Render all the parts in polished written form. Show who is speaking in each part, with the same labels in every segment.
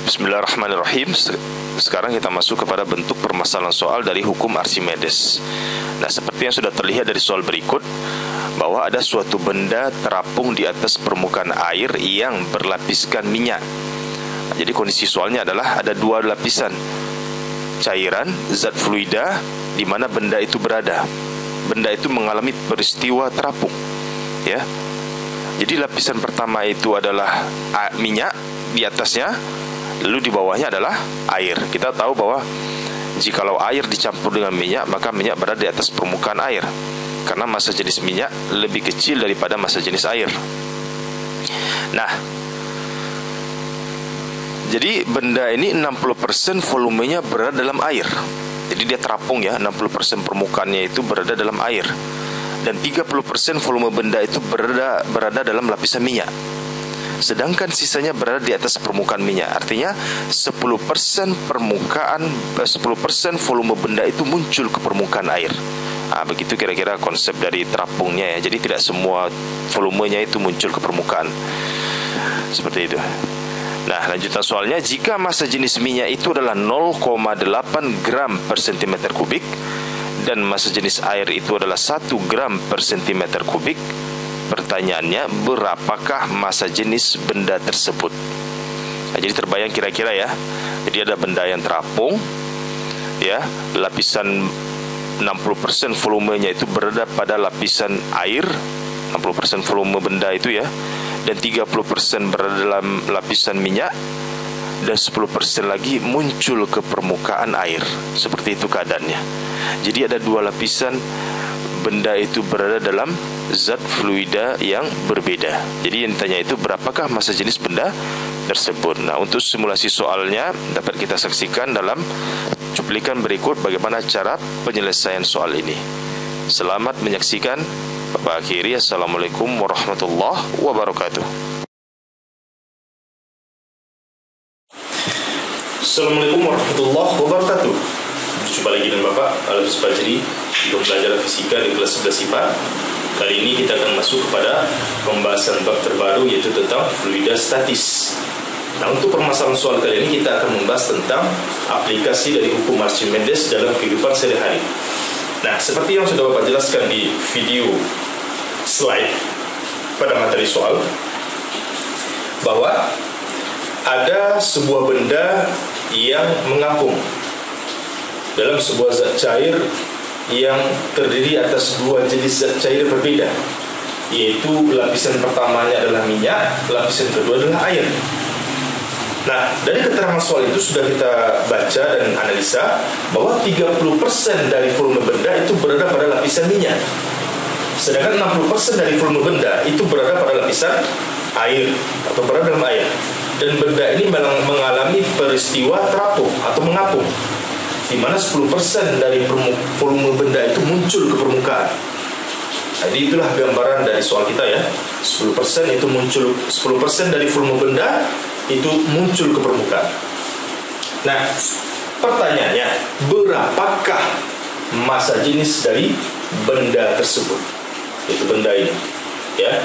Speaker 1: Bismillahirrahmanirrahim. Sekarang kita masuk kepada bentuk permasalahan soal dari hukum Archimedes. Nah, seperti yang sudah terlihat dari soal berikut, bahwa ada suatu benda terapung di atas permukaan air yang berlapiskan minyak. Nah, jadi kondisi soalnya adalah ada dua lapisan cairan, zat fluida, di mana benda itu berada. Benda itu mengalami peristiwa terapung, ya. Jadi lapisan pertama itu adalah minyak di atasnya, lalu di bawahnya adalah air. Kita tahu bahwa jikalau air dicampur dengan minyak, maka minyak berada di atas permukaan air, karena massa jenis minyak lebih kecil daripada massa jenis air. Nah, jadi benda ini 60% volumenya berada dalam air. Jadi dia terapung, ya, 60% permukaannya itu berada dalam air. Dan 30% volume benda itu berada dalam lapisan minyak. Sedangkan sisanya berada di atas permukaan minyak. Artinya 10% volume benda itu muncul ke permukaan air. Begitu kira-kira konsep dari terapungnya, ya. Jadi tidak semua volumenya itu muncul ke permukaan. Seperti itu. Nah, lanjutan soalnya, jika massa jenis minyak itu adalah 0,8 gram per cm kubik dan massa jenis air itu adalah 1 gram per cm kubik, pertanyaannya, berapakah massa jenis benda tersebut? Nah, jadi terbayang kira-kira, ya. Jadi ada benda yang terapung, ya, lapisan 60% volumenya itu berada pada lapisan air, 60% volume benda itu, ya, dan 30% berada dalam lapisan minyak, dan 10% lagi muncul ke permukaan air. Seperti itu keadaannya. Jadi ada dua lapisan benda itu berada dalam zat fluida yang berbeda. Jadi yang ditanya itu berapakah massa jenis benda tersebut. Nah, untuk simulasi soalnya dapat kita saksikan dalam cuplikan berikut bagaimana cara penyelesaian soal ini. Selamat menyaksikan. Bapak akhiri, Assalamualaikum warahmatullahi wabarakatuh.
Speaker 2: Assalamualaikum warahmatullahi wabarakatuh. Jumpa lagi dengan Bapak Alvis Fajri untuk pelajaran fisika di kelas 11 IPA. Kali ini kita akan masuk kepada pembahasan bab terbaru, yaitu tentang fluida statis. Nah, untuk permasalahan soal kali ini kita akan membahas tentang aplikasi dari hukum Archimedes dalam kehidupan sehari-hari. Nah, seperti yang sudah Bapak jelaskan di video slide pada materi soal, bahwa ada sebuah benda yang mengapung dalam sebuah zat cair yang terdiri atas dua jenis zat cair berbeda, yaitu lapisan pertamanya adalah minyak, lapisan kedua adalah air. Nah, dari keterangan soal itu sudah kita baca dan analisa bahwa 30% dari volume benda itu berada pada lapisan minyak, sedangkan 60% dari volume benda itu berada pada lapisan air atau berada dalam air. Dan benda ini mengalami peristiwa terapung atau mengapung, di mana 10% dari volume benda itu muncul ke permukaan. Jadi itulah gambaran dari soal kita, ya. 10% itu muncul, 10% dari volume benda itu muncul ke permukaan. Nah, pertanyaannya, berapakah massa jenis dari benda tersebut? Itu benda ini, ya.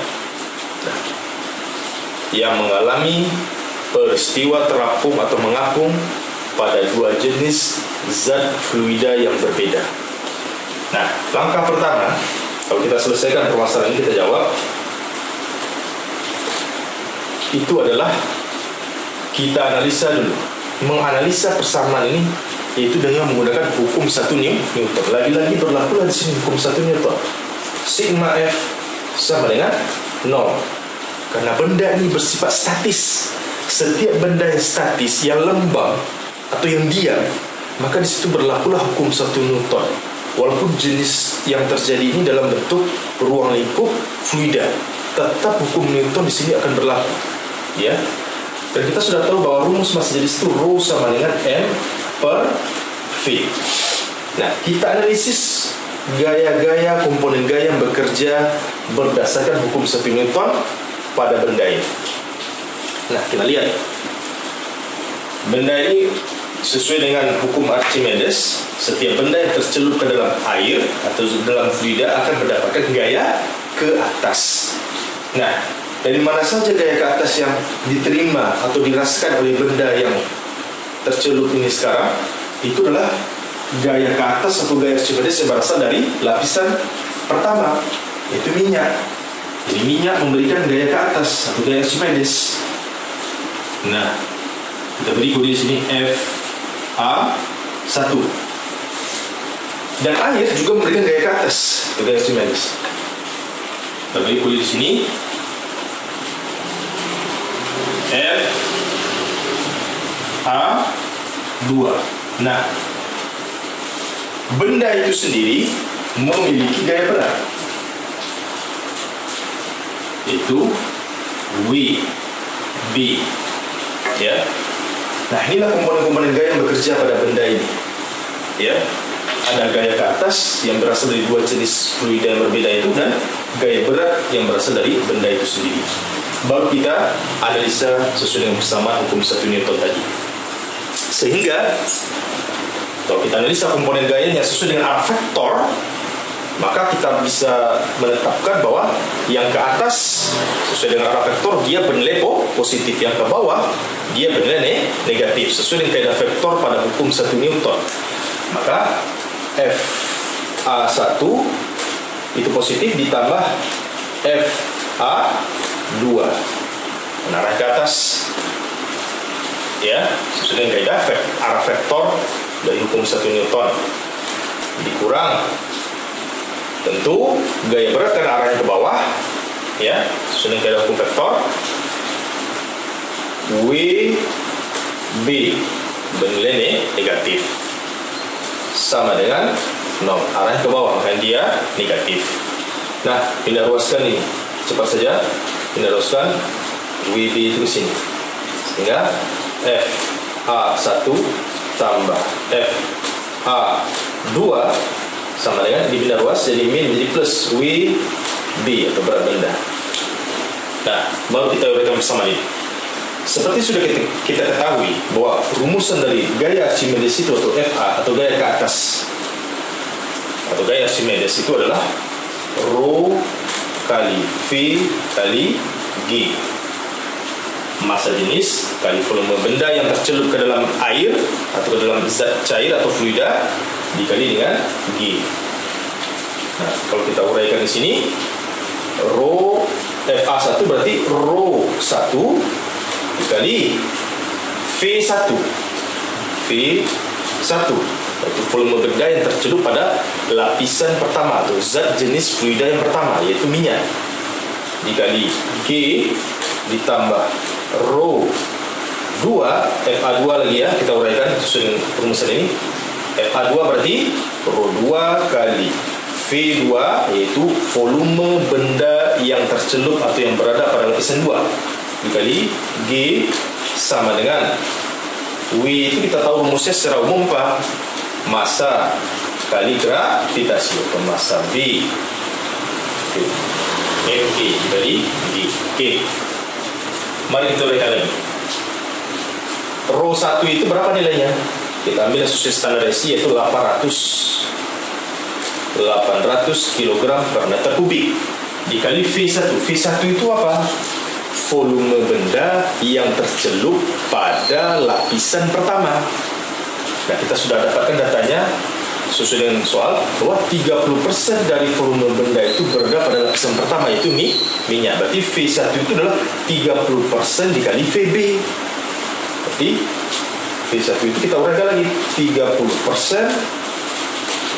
Speaker 2: Nah, yang mengalami peristiwa terapung atau mengapung pada dua jenis zat fluida yang berbeda. Nah, langkah pertama, kalau kita selesaikan permasalahan ini, kita jawab, itu adalah kita analisa dulu. Menganalisa persamaan ini yaitu dengan menggunakan hukum 1 Newton. Lagi-lagi berlaku di sini hukum 1 Newton. Sigma F sama dengan 0. Karena benda ini bersifat statis. Setiap benda yang statis, yang lembab atau yang diam, maka di situ berlakulah hukum 1 Newton. Walaupun jenis yang terjadi ini dalam bentuk ruang lingkup fluida, tetap hukum Newton di sini akan berlaku, ya. Dan kita sudah tahu bahwa rumus massa jenis itu rho sama dengan m per v. Nah, kita analisis gaya-gaya, komponen gaya yang bekerja berdasarkan hukum 1 Newton pada benda ini. Nah, kita lihat benda ini sesuai dengan hukum Archimedes. Setiap benda yang tercelup ke dalam air atau dalam fluida akan mendapatkan gaya ke atas. Nah, Dari mana saja gaya ke atas yang diterima atau dirasakan oleh benda yang tercelup ini sekarang, itu adalah gaya ke atas atau gaya Archimedes yang berasal dari lapisan pertama, yaitu minyak. Jadi minyak memberikan gaya ke atas atau gaya Archimedes. Nah, kita beri kode di sini Fa1. Dan air juga memberikan gaya ke atas atau gaya Archimedes. Kita beri kode di sini Fa2. Nah, benda itu sendiri memiliki gaya berat, yaitu WB, ya. Nah, inilah komponen-komponen gaya yang bekerja pada benda ini, ya. Ada gaya ke atas yang berasal dari dua jenis fluida yang berbeda itu, dan gaya berat yang berasal dari benda itu sendiri. Baru kita analisa sesuai dengan persamaan hukum 1 Newton tadi. Sehingga kalau kita analisa komponen gayanya sesuai dengan arah vektor, maka kita bisa menetapkan bahwa yang ke atas sesuai dengan arah vektor dia bernilai positif, yang ke bawah dia bernilai negatif sesuai dengan kaidah vektor pada hukum 1 Newton. Maka Fa1 itu positif ditambah Fa2 menarah ke atas, ya, sesuai dengan kaidah arah vektor dari hukum 1 Newton, dikurang tentu gaya berat karena arahnya ke bawah, ya, sesuai dengan kaidah hukum vektor, WB bernilai negatif sama dengan 0, arahnya ke bawah maka dia negatif. Nah, pindah ruaskan ini cepat saja, pindah ruaskan WB itu ke sini, sehingga Fa1 tambah Fa2 sama dengan dipindah ruas jadi min jadi plus WB atau berat benda. Nah, baru kita uraikan bersama ini. Seperti sudah kita ketahui bahwa rumusan dari gaya Archimedes itu atau Fa atau gaya ke atas atau gaya Archimedes itu adalah Rho kali V kali G, massa jenis kali volume benda yang tercelup ke dalam air atau ke dalam zat cair atau fluida dikali dengan G. Nah, kalau kita uraikan di sini, Rho Fa1 berarti Rho 1 dikali V1 yaitu volume benda yang tercelup pada lapisan pertama atau zat jenis fluida yang pertama, yaitu minyak, dikali G ditambah Rho 2 Fa2 lagi, ya, kita uraikan sesuai dengan perumusan ini. Fa2 berarti Rho 2 kali V2 yaitu volume benda yang tercelup atau yang berada pada lapisan 2 dikali G sama dengan W itu kita tahu rumusnya secara umum Pak, massa kali gravitasi atau massa B Mg dikali G. Oke, mari kita uraikan lagi. Rho 1 itu berapa nilainya? Kita ambil sesuai standarisasi yaitu 800 kg per meter kubik dikali V1. V1 itu apa? Volume benda yang tercelup pada lapisan pertama. Nah, kita sudah dapatkan datanya sesuai dengan soal bahwa 30% dari volume benda itu berada pada lapisan pertama, yaitu minyak. Berarti V1 itu adalah 30% dikali VB. Berarti V1 itu kita uraikan lagi 30%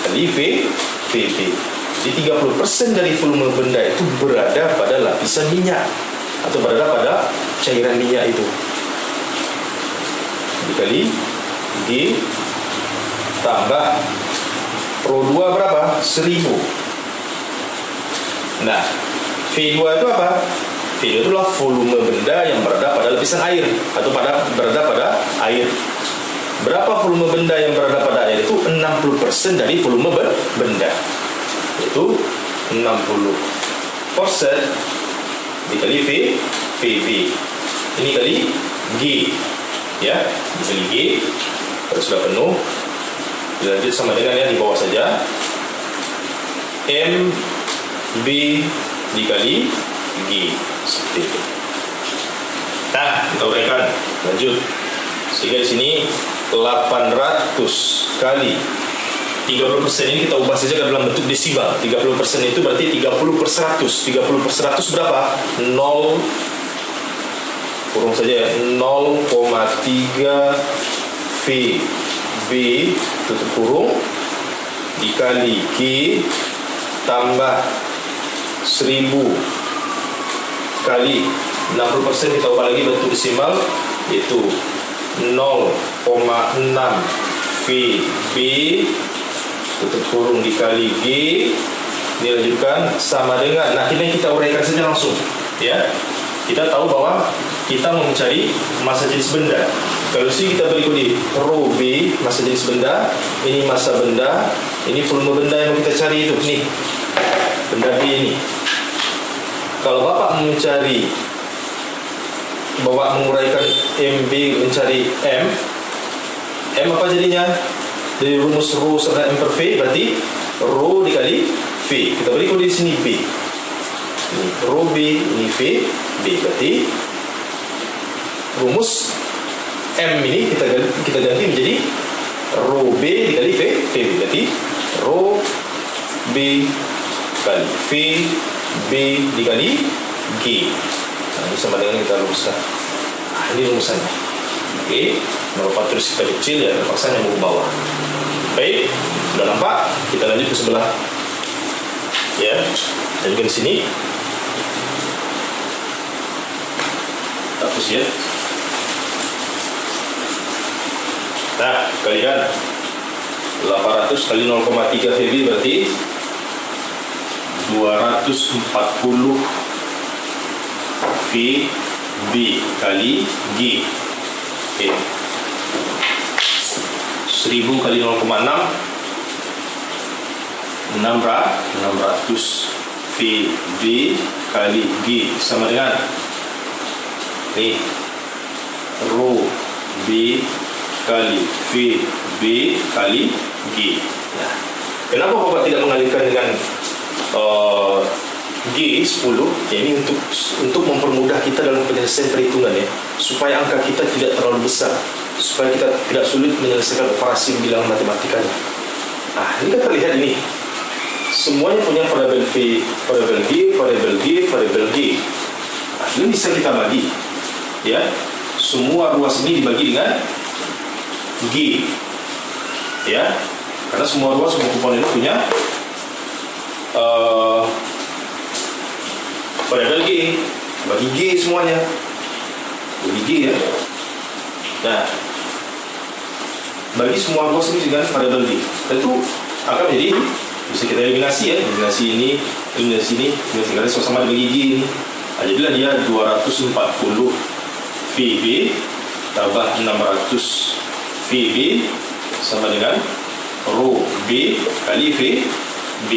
Speaker 2: kali VB. Jadi 30% dari volume benda itu berada pada lapisan minyak atau berada pada cairan minyak itu, dikali G tambah Rho 2 berapa? 1000. Nah, V2 itu apa? V2 itu adalah volume benda yang berada pada lapisan air atau berada pada air. Berapa volume benda yang berada pada air itu? 60% dari volume benda, yaitu 60% dikali VB. Ini kali G, ya, dikali G. Kalau sudah penuh, dilanjut sama dengan yang di bawah saja, MB dikali G. Seperti itu. Nah, kita uraikan. Lanjut. Sehingga di sini 800 kali 30% ini kita ubah saja ke dalam bentuk desimal. 30% itu berarti 30 per 100. 30 per 100 berapa? 0, kurung saja ya, 0,3 VB tutup kurung dikali G tambah 1000 kali 60%, kita ubah lagi bentuk desimal, yaitu 0,6 VB tutup kurung dikali G dilanjutkan sama dengan, nah ini kita uraikan saja langsung ya. Kita tahu bahwa kita mau mencari massa jenis benda. Kalau sih kita beri kode rho B, massa jenis benda, ini massa benda, ini volume benda yang kita cari itu nih, benda B ini. Kalau Bapak mencari, Bapak menguraikan MB mencari M apa jadinya? Dari rumus rho serta M per V berarti rho dikali V. Kita beri kode di sini B. Ini rho B, ini V, B. Berarti rumus M ini kita ganti menjadi rho B dikali V, berarti rho B kali V, B dikali G. Nah, ini sama dengan kita rumuskan. Nah, ini rumusannya. Oke, merupakan tulis kita kecil ya, terpaksa yang mau bawah. Baik, sudah nampak? Kita lanjut ke sebelah. Ya, dan juga di sini. Hapus ya. Nah, kalikan 800 kali 0,3 VB berarti 240 VB kali G. Oke. 1000 kali 0,6 600 VB kali G sama dengan nih rho B kali VB kali G. Nah, kenapa Bapak tidak mengalihkan dengan G 10? Ya, ini untuk mempermudah kita dalam penyelesaian perhitungan ya, supaya angka kita tidak terlalu besar, supaya kita tidak sulit menyelesaikan operasi bilangan matematikanya. Nah, ini kan terlihat ini semuanya punya variabel V, variabel G, variabel G, variabel G. Nah, ini bisa kita bagi ya, semua ruas ini dibagi dengan G ya, karena semua ruas, semua komponen itu punya variabel G, bagi G semuanya, bagi G ya. Nah, bagi semua ruas ini dengan variabel G, tentu akan menjadi bisa kita eliminasi ya, eliminasi ini, eliminasi ini, karena sama-sama dibagi G ini. Nah, jadilah dia 240 VB tambah 600 VB sama dengan rho B kali VB.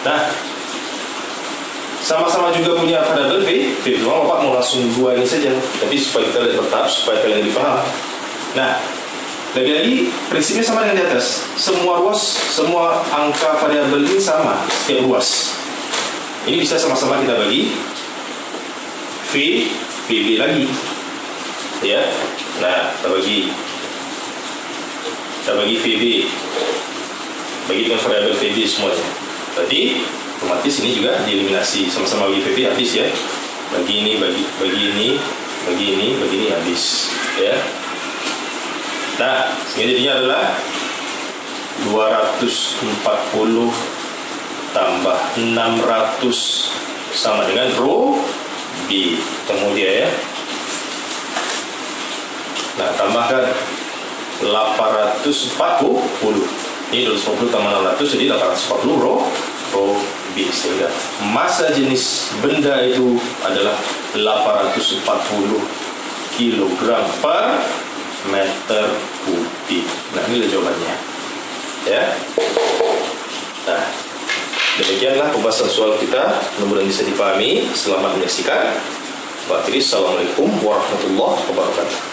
Speaker 2: Nah, sama-sama juga punya variabel V. Cuma Bapak mau langsung dua ini saja, tapi supaya kita lihat bertahap, supaya kalian lebih paham. Nah, lagi-lagi prinsipnya sama dengan di atas. Semua ruas, semua angka variabel ini sama setiap ruas. Ini bisa sama-sama kita bagi V, VB lagi. Ya. Nah, kita bagi VB, bagi dengan variabel VB semuanya. Berarti otomatis ini juga dieliminasi, sama-sama bagi VB habis ya. Bagi ini, bagi ini habis ya. Nah, sehingga jadinya adalah 240 tambah 600 sama dengan rho B. Ketemu dia ya. Nah, tambahkan 840. Ini 240 tambah 600 jadi 840 rho B. Sehingga massa jenis benda itu adalah 840 kg per meter kubik. Nah, inilah jawabannya ya. Nah, demikianlah pembahasan soal kita, mudah-mudahan bisa dipahami. Selamat menyaksikan. Assalamualaikum warahmatullahi wabarakatuh.